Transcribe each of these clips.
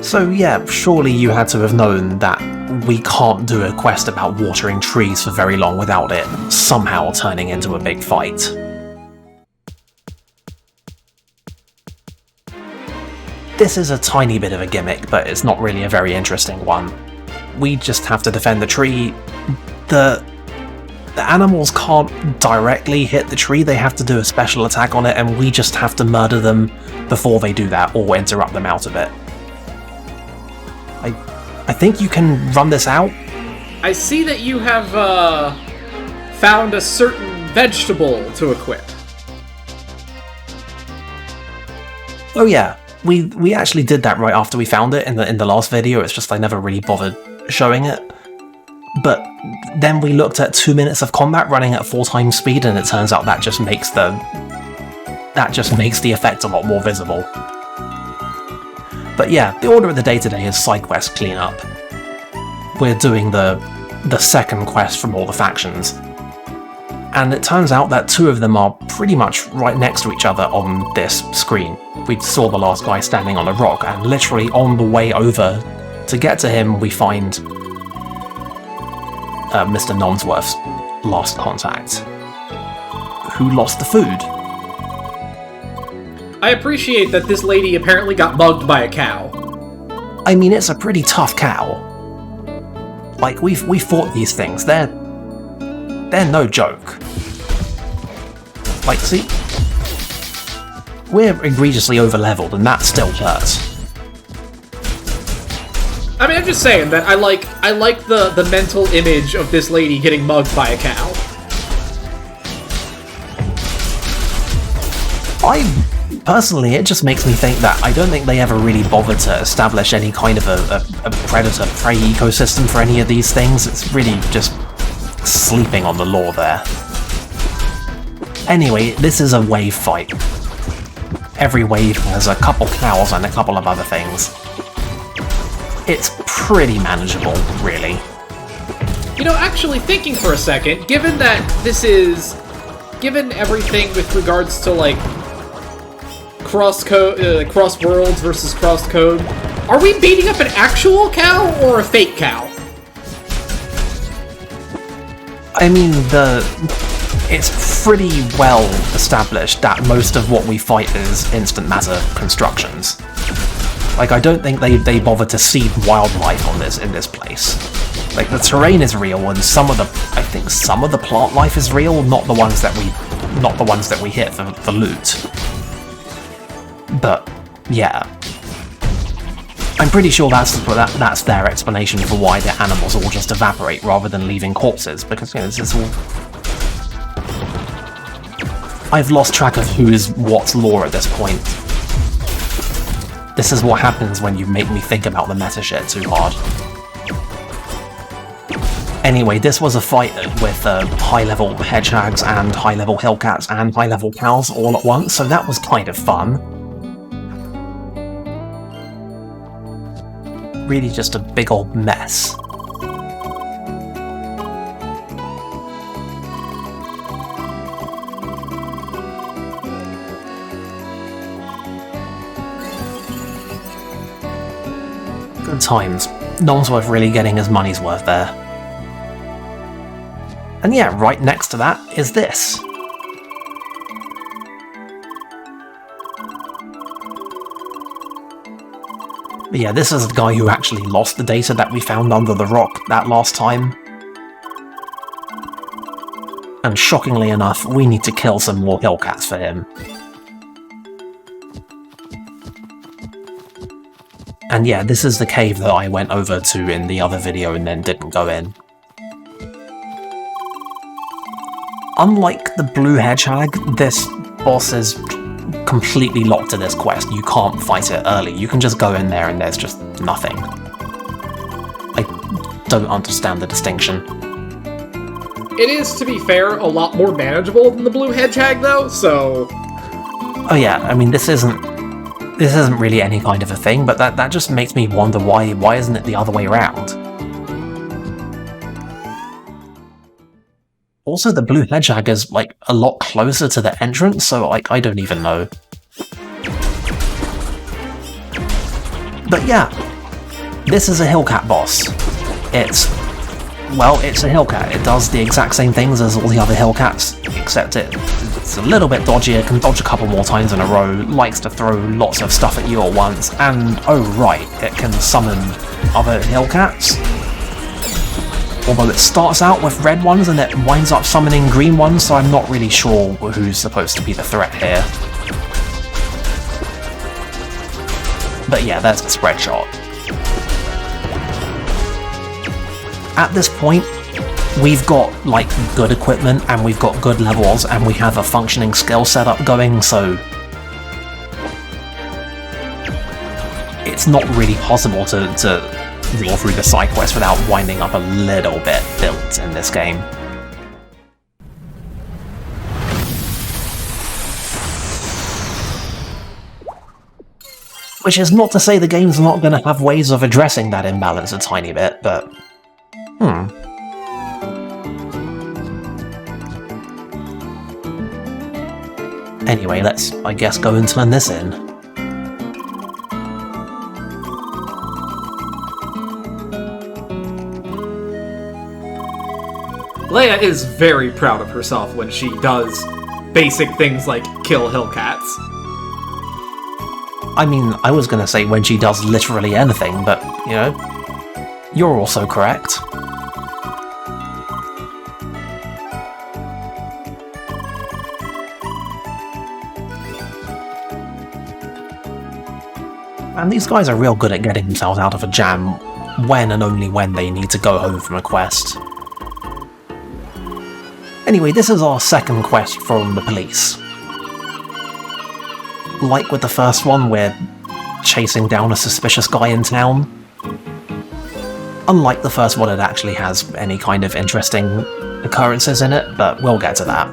So yeah, surely you had to have known that we can't do a quest about watering trees for very long without it somehow turning into a big fight. This is a tiny bit of a gimmick, but it's not really a very interesting one. We just have to defend the tree. The animals can't directly hit the tree, they have to do a special attack on it, and we just have to murder them before they do that, or interrupt them out of it. I think you can run this out. I see that you have found a certain vegetable to equip. Oh yeah, we actually did that right after we found it in the last video. It's just I never really bothered showing it. But then we looked at 2 minutes of combat running at 4 times speed, and it turns out that just makes the effect a lot more visible. But yeah, the order of the day today is side quest cleanup. We're doing the second quest from all the factions. And it turns out that 2 of them are pretty much right next to each other on this screen. We saw the last guy standing on a rock, and literally on the way over to get to him, we find Mr. Nonsworth's last contact, who lost the food. I appreciate that this lady apparently got mugged by a cow. I mean, it's a pretty tough cow. Like, we fought these things. They're no joke. Like, see? We're egregiously overleveled, and that still hurts. I mean, I'm just saying that I like the mental image of this lady getting mugged by a cow. Personally, it just makes me think that I don't think they ever really bothered to establish any kind of a predator-prey ecosystem for any of these things. It's really just sleeping on the lore there. Anyway, this is a wave fight. Every wave has a couple cows and a couple of other things. It's pretty manageable, really. You know, actually thinking for a second, given everything with regards to, like, CrossCode, Cross-Worlds versus CrossCode, are we beating up an actual cow or a fake cow? I mean, it's pretty well established that most of what we fight is instant matter constructions. Like, I don't think they bother to seed wildlife in this place. Like, the terrain is real, and I think some of the plant life is real, not the ones that we hit for loot. But yeah, I'm pretty sure that's their explanation for why the animals all just evaporate rather than leaving corpses, because, you know, this is all... I've lost track of who is what's lore at this point. This is what happens when you make me think about the meta shit too hard. Anyway, this was a fight with high-level hedgehogs and high-level hillcats and high-level cows all at once, so that was kind of fun. Really just a big old mess. Good times. Nonsworth really getting his money's worth there. And yeah, right next to that is this. But yeah, this is the guy who actually lost the data that we found under the rock that last time. And shockingly enough, we need to kill some more hillcats for him. And yeah, this is the cave that I went over to in the other video and then didn't go in. Unlike the blue hedgehog, this boss is completely locked to this quest. You can't fight it early. You can just go in there and there's just nothing. I don't understand the distinction. It is, to be fair, a lot more manageable than the blue hedgehog, though, so... Oh yeah, I mean, this isn't really any kind of a thing, but that just makes me wonder why isn't it the other way around? Also, the blue hedgehog is, like, a lot closer to the entrance, so, like, I don't even know. But yeah, This is a Hellcat boss. It's a Hellcat. It does the exact same things as all the other Hellcats, except it's a little bit dodgier, can dodge a couple more times in a row, likes to throw lots of stuff at you at once, and oh right, it can summon other Hellcats. Although it starts out with red ones and it winds up summoning green ones, so I'm not really sure who's supposed to be the threat here. But yeah, there's the spread shot. At this point, we've got like good equipment and we've got good levels and we have a functioning skill setup going, so it's not really possible to roll through the side quest without winding up a little bit built in this game. Which is not to say the game's not going to have ways of addressing that imbalance a tiny bit, but Anyway, let's, I guess, go and turn this in. Leia is very proud of herself when she does basic things like kill Hellcats. I mean, I was gonna say when she does literally anything, but, you know, you're also correct. And these guys are real good at getting themselves out of a jam when and only when they need to go home from a quest. Anyway, this is our second quest from the police. Like with the first one, we're chasing down a suspicious guy in town. Unlike the first one, it actually has any kind of interesting occurrences in it, but we'll get to that.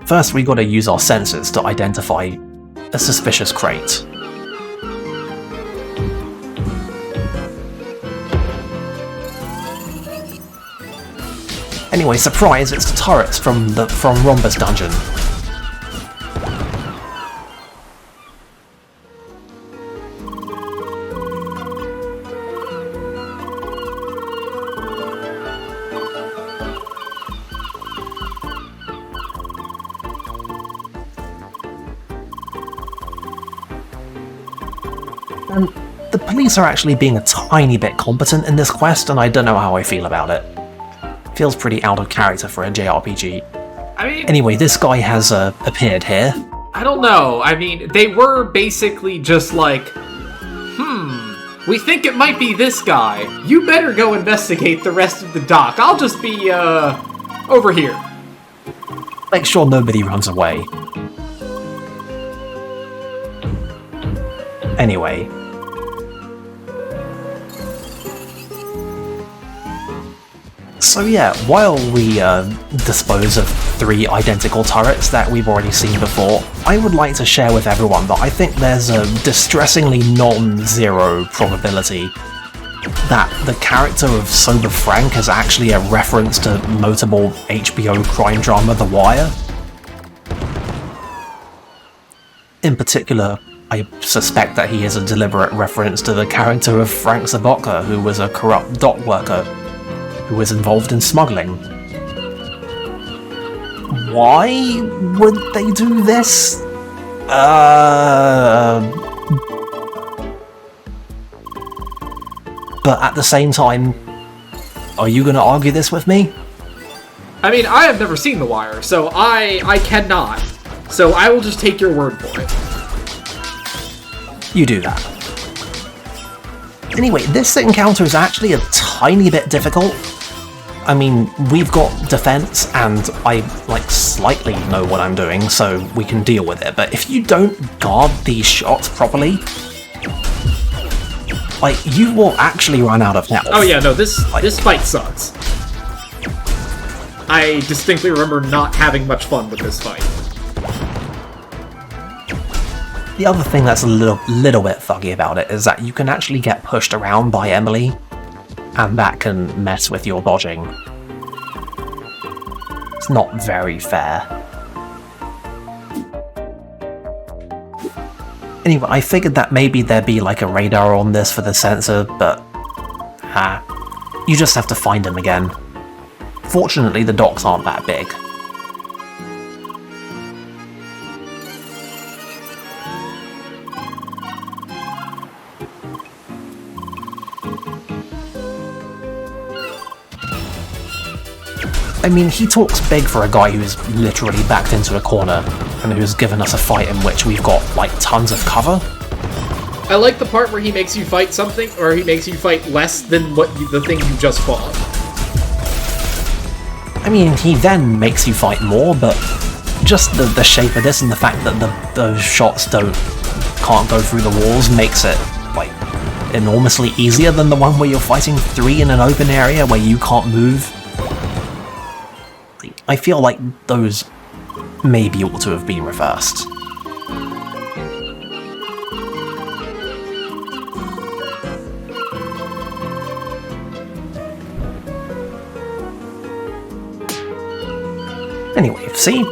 First, we gotta use our sensors to identify a suspicious crate. Anyway, surprise, it's the turrets from Rhombus Dungeon. And the police are actually being a tiny bit competent in this quest, and I don't know how I feel about it. Feels pretty out of character for a JRPG. I mean... Anyway, this guy has appeared here. I don't know. I mean, they were basically just like, we think it might be this guy. You better go investigate the rest of the dock. I'll just be, over here. Make sure nobody runs away. Anyway. So yeah, while we dispose of 3 identical turrets that we've already seen before, I would like to share with everyone that I think there's a distressingly non-zero probability that the character of Sober Frank is actually a reference to notable HBO crime drama The Wire. In particular, I suspect that he is a deliberate reference to the character of Frank Zabotka, who was a corrupt dock worker who was involved in smuggling. Why would they do this? But at the same time, are you gonna argue this with me? I mean, I have never seen The Wire, so I cannot. So I will just take your word for it. You do that. Anyway, this encounter is actually a tiny bit difficult. I mean, we've got defense, and I, slightly know what I'm doing, so we can deal with it. But if you don't guard these shots properly, you will actually run out of health. Oh yeah, no, this fight sucks. I distinctly remember not having much fun with this fight. The other thing that's a little bit fuggy about it is that you can actually get pushed around by Emily, and that can mess with your dodging. It's not very fair. Anyway, I figured that maybe there'd be like a radar on this for the sensor, but you just have to find him again. Fortunately, the docks aren't that big. I mean, he talks big for a guy who's literally backed into a corner, and who's given us a fight in which we've got, like, tons of cover. I like the part where he makes you fight something, or he makes you fight less than the thing you just fought. I mean, he then makes you fight more, but just the shape of this and the fact that those shots can't go through the walls makes it, like, enormously easier than the one where you're fighting 3 in an open area where you can't move. I feel like those maybe ought to have been reversed. Anyway, see?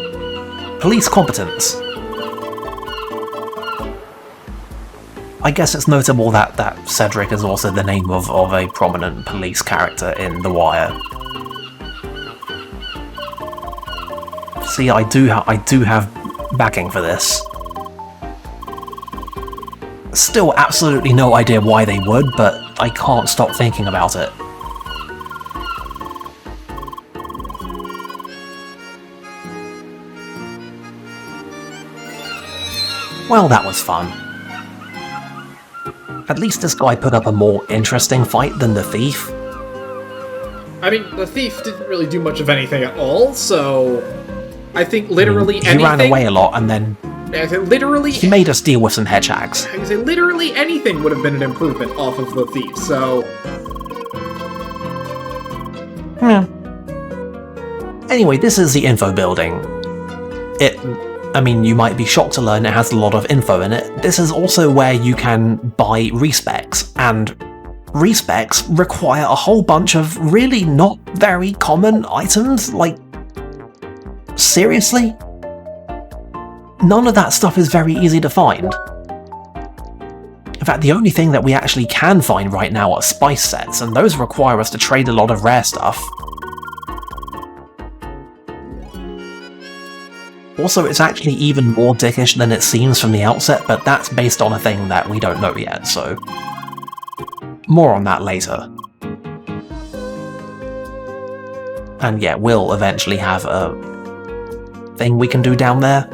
Police competence. I guess it's notable that Cedric is also the name of a prominent police character in The Wire. See, I do have backing for this. Still absolutely no idea why they would, but I can't stop thinking about it. Well, that was fun. At least this guy put up a more interesting fight than the thief. I mean, the thief didn't really do much of anything at all, so I think literally anything... He ran away a lot, and then I think literally... he made us deal with some hedgehogs. I would say literally anything would have been an improvement off of the thief, so... Anyway, this is the info building. I mean, you might be shocked to learn it has a lot of info in it. This is also where you can buy respecs, and respecs require a whole bunch of really not very common items, like... seriously? None of that stuff is very easy to find. In fact, the only thing that we actually can find right now are spice sets, and those require us to trade a lot of rare stuff. Also, it's actually even more dickish than it seems from the outset, but that's based on a thing that we don't know yet, so... more on that later. And yeah, we'll eventually have a thing we can do down there,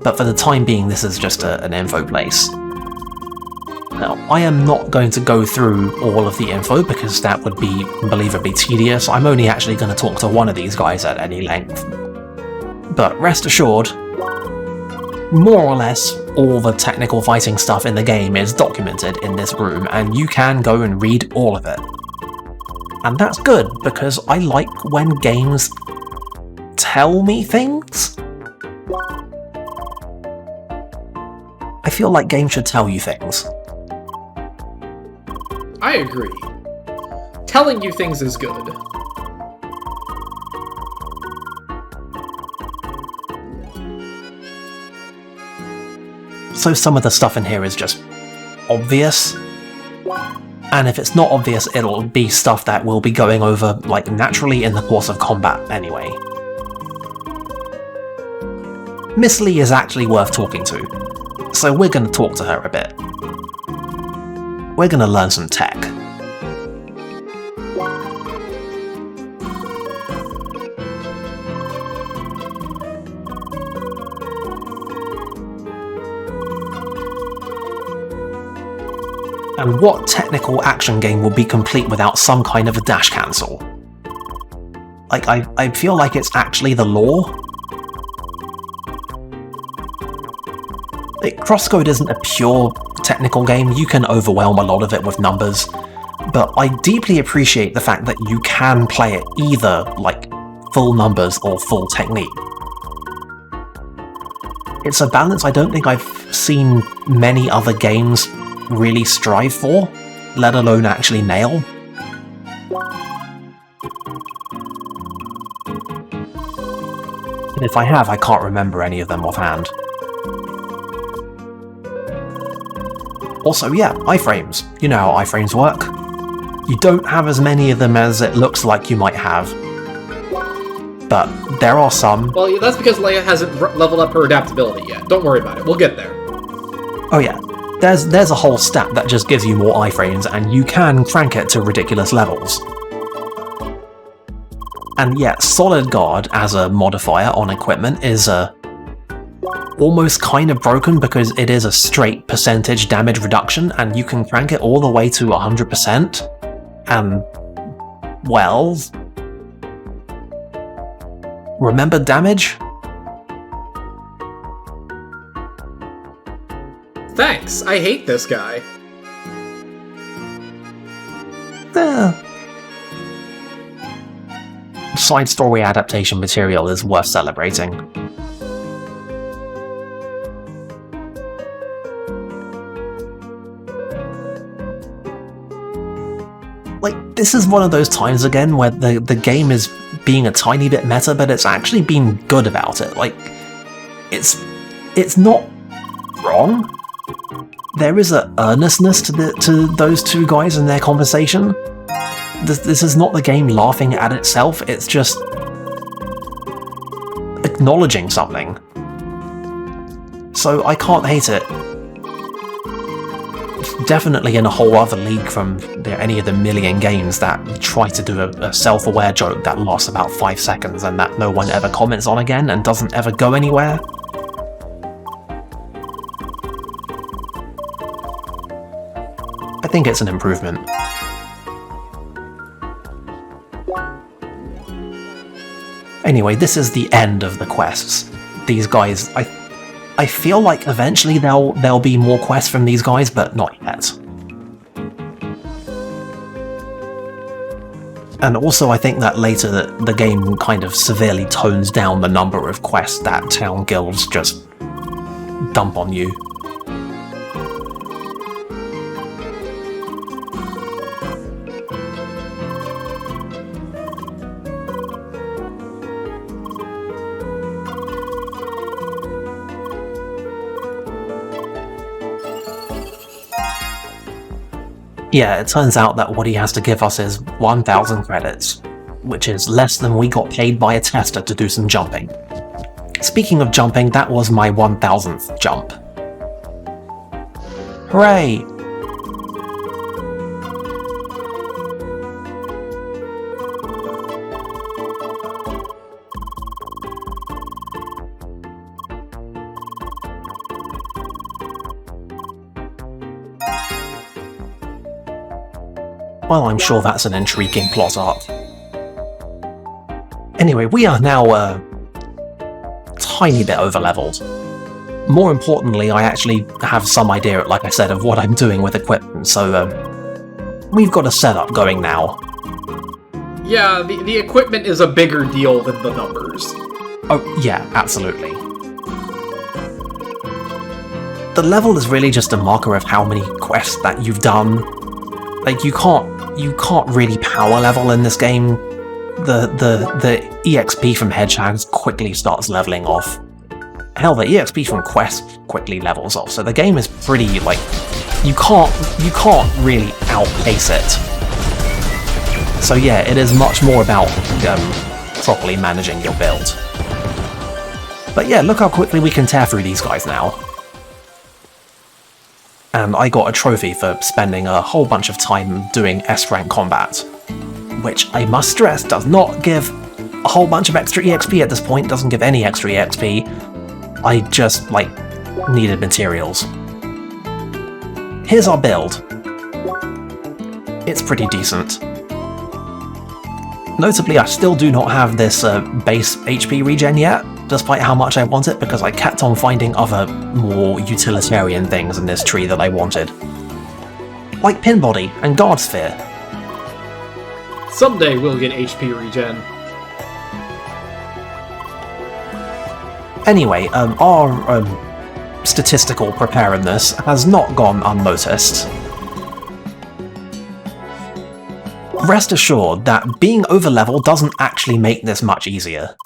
but for the time being this is just an info place. Now, I am not going to go through all of the info because that would be unbelievably tedious. I'm only actually going to talk to one of these guys at any length. But rest assured, more or less all the technical fighting stuff in the game is documented in this room, and you can go and read all of it. And that's good, because I like when games tell me things. I feel like games should tell you things. I agree. Telling you things is good. So some of the stuff in here is just obvious, and if it's not obvious, it'll be stuff that we'll be going over, like, naturally in the course of combat anyway. Miss Lee is actually worth talking to, so we're going to talk to her a bit. We're going to learn some tech. And what technical action game will be complete without some kind of a dash cancel? Like, I feel like it's actually the law. Like, CrossCode isn't a pure technical game, you can overwhelm a lot of it with numbers, but I deeply appreciate the fact that you can play it either, like, full numbers or full technique. It's a balance I don't think I've seen many other games really strive for, let alone actually nail. And if I have, I can't remember any of them offhand. Also, yeah, iframes. You know how iframes work. You don't have as many of them as it looks like you might have. But there are some. Well, yeah, that's because Leia hasn't leveled up her adaptability yet. Don't worry about it. We'll get there. Oh yeah. There's a whole stat that just gives you more iframes, and you can crank it to ridiculous levels. And yeah, Solid Guard as a modifier on equipment is almost kind of broken because it is a straight percentage damage reduction, and you can crank it all the way to 100%. And, well... remember damage? Thanks, I hate this guy. Side story adaptation material is worth celebrating. Like, this is one of those times again where the game is being a tiny bit meta, but it's actually been good about it. Like, it's not wrong. There is a earnestness to those two guys in their conversation. This is not the game laughing at itself, it's just acknowledging something. So I can't hate it. It's definitely in a whole other league from any of the million games that try to do a self-aware joke that lasts about 5 seconds and that no one ever comments on again and doesn't ever go anywhere. I think it's an improvement. Anyway, this is the end of the quests. These guys, I feel like eventually there'll be more quests from these guys, but not yet. And also I think that later the game kind of severely tones down the number of quests that town guilds just dump on you. Yeah, it turns out that what he has to give us is 1,000 credits, which is less than we got paid by a tester to do some jumping. Speaking of jumping, that was my 1,000th jump. Hooray! Well, I'm sure that's an intriguing plot arc. Anyway, we are now a tiny bit over-leveled. More importantly, I actually have some idea, like I said, of what I'm doing with equipment, so we've got a setup going now. Yeah, the equipment is a bigger deal than the numbers. Oh, yeah, absolutely. The level is really just a marker of how many quests that you've done. Like, you can't really power level in this game. The EXP from Hedgehogs quickly starts leveling off. Hell, the EXP from quests quickly levels off, so the game is pretty, like, you can't really outpace it. So yeah, it is much more about properly managing your build. But yeah, look how quickly we can tear through these guys now. And I got a trophy for spending a whole bunch of time doing S-rank combat, which I must stress does not give a whole bunch of extra EXP at this point, doesn't give any extra EXP. I just, like, needed materials. Here's our build. It's pretty decent. Notably, I still do not have this base HP regen yet, despite how much I want it, because I kept on finding other, more utilitarian things in this tree that I wanted. Like Pin Body and Guard Sphere. Someday we'll get HP regen. Anyway, our statistical preparedness has not gone unnoticed. Rest assured that being over-leveled doesn't actually make this much easier.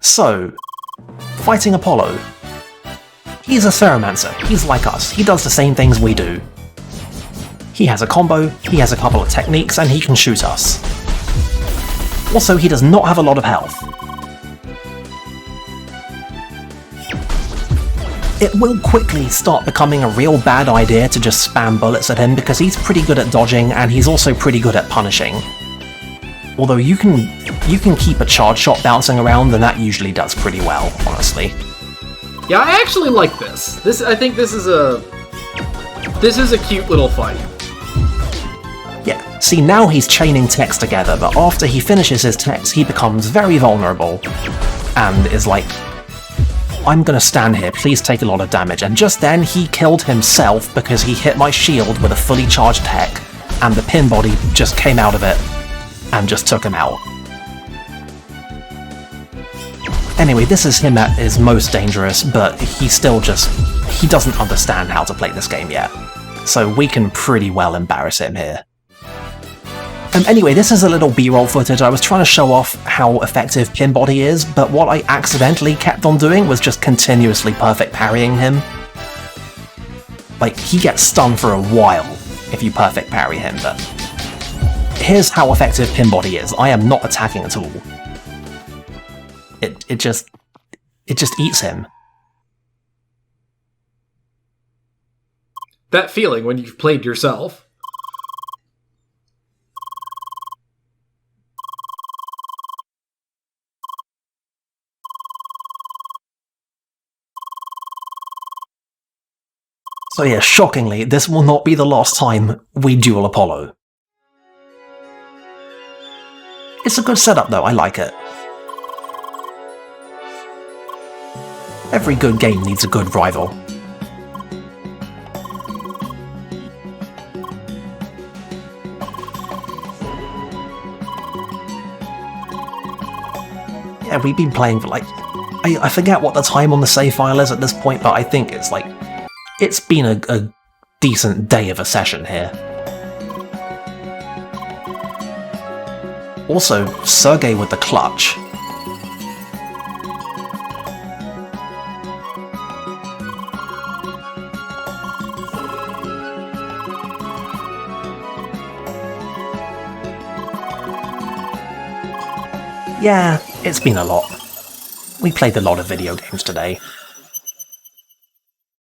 So, fighting Apollo. He's a Theromancer, he's like us, he does the same things we do. He has a combo, he has a couple of techniques, and he can shoot us. Also, he does not have a lot of health. It will quickly start becoming a real bad idea to just spam bullets at him because he's pretty good at dodging and he's also pretty good at punishing. Although you can keep a charge shot bouncing around and that usually does pretty well, honestly. Yeah, I actually like this. I think this is a cute little fight. Yeah, see now he's chaining techs together, but after he finishes his techs he becomes very vulnerable and is like, I'm gonna stand here, please take a lot of damage, and just then he killed himself because he hit my shield with a fully charged tech, and the pin body just came out of it and just took him out. Anyway, this is him at his most dangerous, but he doesn't understand how to play this game yet, so we can pretty well embarrass him here. Anyway, this is a little B-roll footage. I was trying to show off how effective pin body is, but what I accidentally kept on doing was just continuously perfect parrying him. Like, he gets stunned for a while if you perfect parry him, but here's how effective pin body is. I am not attacking at all. It just eats him. That feeling when you've played yourself. So yeah, shockingly, this will not be the last time we duel Apollo. It's a good setup though, I like it. Every good game needs a good rival. Yeah, we've been playing for like... I forget what the time on the save file is at this point, but I think it's like... It's been a decent day of a session here. Also, Sergey with the clutch. Yeah, it's been a lot. We played a lot of video games today.